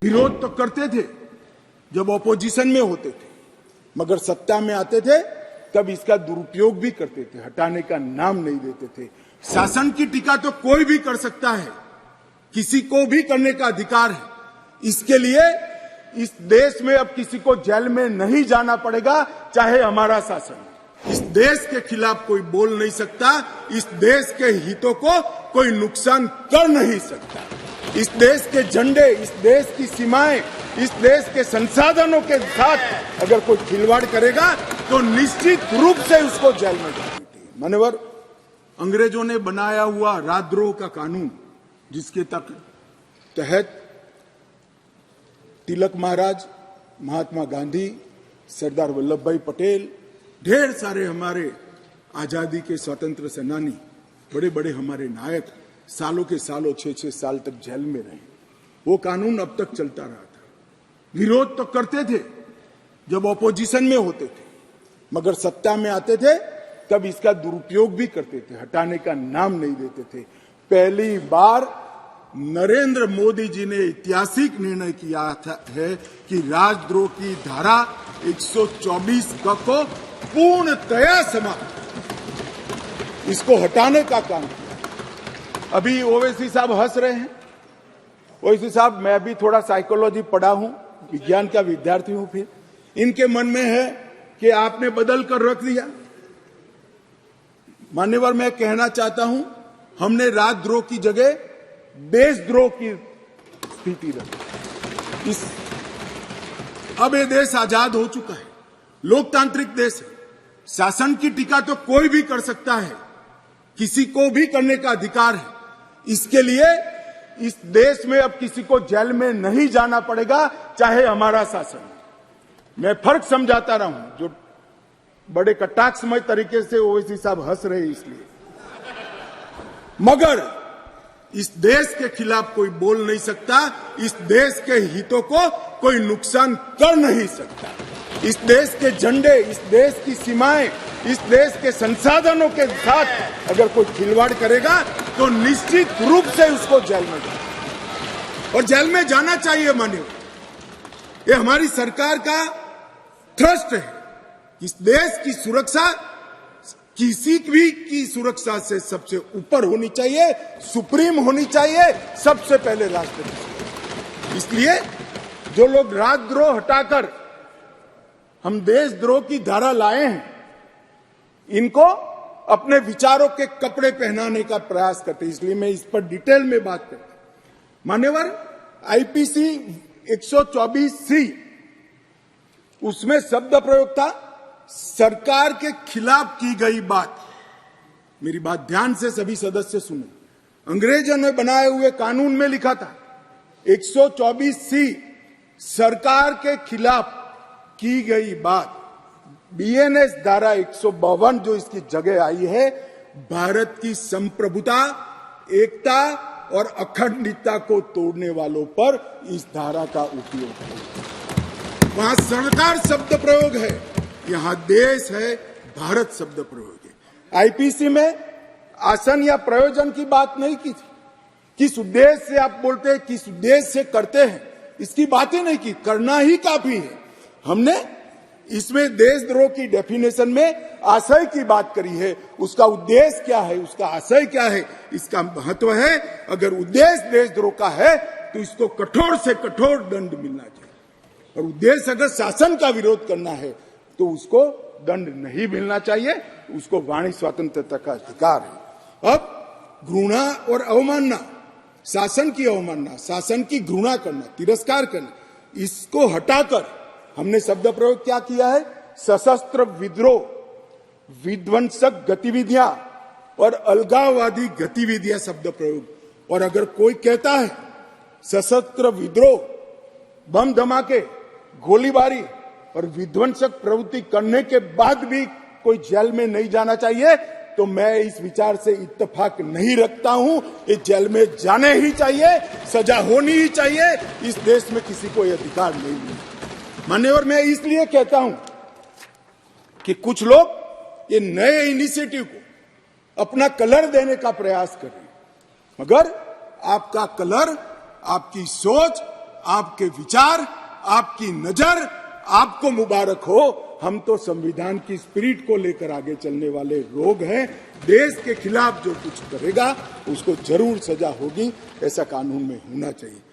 विरोध तो करते थे जब ऑपोजिशन में होते थे, मगर सत्ता में आते थे तब इसका दुरुपयोग भी करते थे, हटाने का नाम नहीं देते थे। शासन की टीका तो कोई भी कर सकता है, किसी को भी करने का अधिकार है। इसके लिए इस देश में अब किसी को जेल में नहीं जाना पड़ेगा, चाहे हमारा शासन। इस देश के खिलाफ कोई बोल नहीं सकता, इस देश के हितों को कोई नुकसान कर नहीं सकता। इस देश के झंडे, इस देश की सीमाएं, इस देश के संसाधनों के साथ अगर कोई खिलवाड़ करेगा तो निश्चित रूप से उसको जेल में जाना चाहिए। मान्यवर, अंग्रेजों ने बनाया हुआ राजद्रोह का कानून, जिसके तहत तिलक महाराज, महात्मा गांधी, सरदार वल्लभ भाई पटेल, ढेर सारे हमारे आजादी के स्वतंत्र सेनानी, बड़े बड़े हमारे नायक सालों के सालों 6-6 साल तक जेल में रहे। वो कानून अब तक चलता रहा था। विरोध तो करते थे जब ऑपोजिशन में होते थे, मगर सत्ता में आते थे तब इसका दुरुपयोग भी करते थे, हटाने का नाम नहीं देते थे। पहली बार नरेंद्र मोदी जी ने ऐतिहासिक निर्णय किया है कि राजद्रोह की धारा 124 को पूर्णतया समाप्त, इसको हटाने का काम किया। अभी ओवैसी साहब हंस रहे हैं। ओवैसी साहब, मैं भी थोड़ा साइकोलॉजी पढ़ा हूं, विज्ञान का विद्यार्थी हूं। फिर इनके मन में है कि आपने बदल कर रख दिया। मान्यवर, मैं कहना चाहता हूं, हमने राजद्रोह की जगह देशद्रोह की स्थिति रखी। अब ये देश आजाद हो चुका है, लोकतांत्रिक देश है। शासन की टीका तो कोई भी कर सकता है, किसी को भी करने का अधिकार है। इसके लिए इस देश में अब किसी को जेल में नहीं जाना पड़ेगा, चाहे हमारा शासन। मैं फर्क समझाता रहा हूं, जो बड़े कटाक्षमय तरीके से ओवैसी साहब हंस रहे इसलिए। मगर इस देश के खिलाफ कोई बोल नहीं सकता, इस देश के हितों को कोई नुकसान कर नहीं सकता। इस देश के झंडे, इस देश की सीमाएं, इस देश के संसाधनों के साथ अगर कोई खिलवाड़ करेगा तो निश्चित रूप से उसको जेल में जाना, और जेल में जाना चाहिए। मानिए, ये हमारी सरकार का थ्रस्ट है। इस देश की सुरक्षा किसी भी की सुरक्षा से सबसे ऊपर होनी चाहिए, सुप्रीम होनी चाहिए, सबसे पहले राष्ट्रपति। इसलिए जो लोग राजद्रोह हटाकर हम देशद्रोह की धारा लाए हैं, इनको अपने विचारों के कपड़े पहनाने का प्रयास करते हैं। इसलिए मैं इस पर डिटेल में बात करता हूं। मान्यवर, आईपीसी 124C, उसमें शब्द प्रयोग था सरकार के खिलाफ की गई बात। मेरी बात ध्यान से सभी सदस्य सुने। अंग्रेजों ने बनाए हुए कानून में लिखा था 124C, सरकार के खिलाफ की गई बात। बीएनएस धारा 152 जो इसकी जगह आई है, भारत की संप्रभुता, एकता और अखंडता को तोड़ने वालों पर इस धारा का उपयोग है। वहां सरकार शब्द प्रयोग है, यहां देश है, भारत शब्द प्रयोग है। आईपीसी में आसन या प्रयोजन की बात नहीं की थी। किस उद्देश्य से आप बोलते हैं, किस उद्देश्य से करते हैं, इसकी बात ही नहीं की। करना ही काफी है। हमने इसमें देशद्रोह की डेफिनेशन में आशय की बात करी है। उसका उद्देश्य क्या है, उसका आशय क्या है, इसका महत्व है। अगर उद्देश्य देशद्रोह का है तो इसको कठोर से कठोर दंड मिलना चाहिए, और उद्देश्य अगर शासन का विरोध करना है तो उसको दंड नहीं मिलना चाहिए। उसको वाणी स्वतंत्रता का अधिकार है। अब घृणा और अवमानना, शासन की अवमानना, शासन की घृणा करना, तिरस्कार करना, इसको हटाकर हमने शब्द प्रयोग क्या किया है, सशस्त्र विद्रोह, विध्वंसक गतिविधियां और अलगाववादी गतिविधियां शब्द प्रयोग। और अगर कोई कहता है सशस्त्र विद्रोह, बम धमाके, गोलीबारी और विध्वंसक प्रवृत्ति करने के बाद भी कोई जेल में नहीं जाना चाहिए, तो मैं इस विचार से इत्तेफाक नहीं रखता हूं। ये जेल में जाने ही चाहिए, सजा होनी ही चाहिए। इस देश में किसी को यह अधिकार नहीं मिलता। मान्यवर, मैं इसलिए कहता हूं कि कुछ लोग ये नए इनिशिएटिव को अपना कलर देने का प्रयास कर रहे हैं, मगर आपका कलर, आपकी सोच आपके विचार, आपकी नजर, आपको मुबारक हो। हम तो संविधान की स्पिरिट को लेकर आगे चलने वाले लोग हैं। देश के खिलाफ जो कुछ करेगा उसको जरूर सजा होगी, ऐसा कानून में होना चाहिए।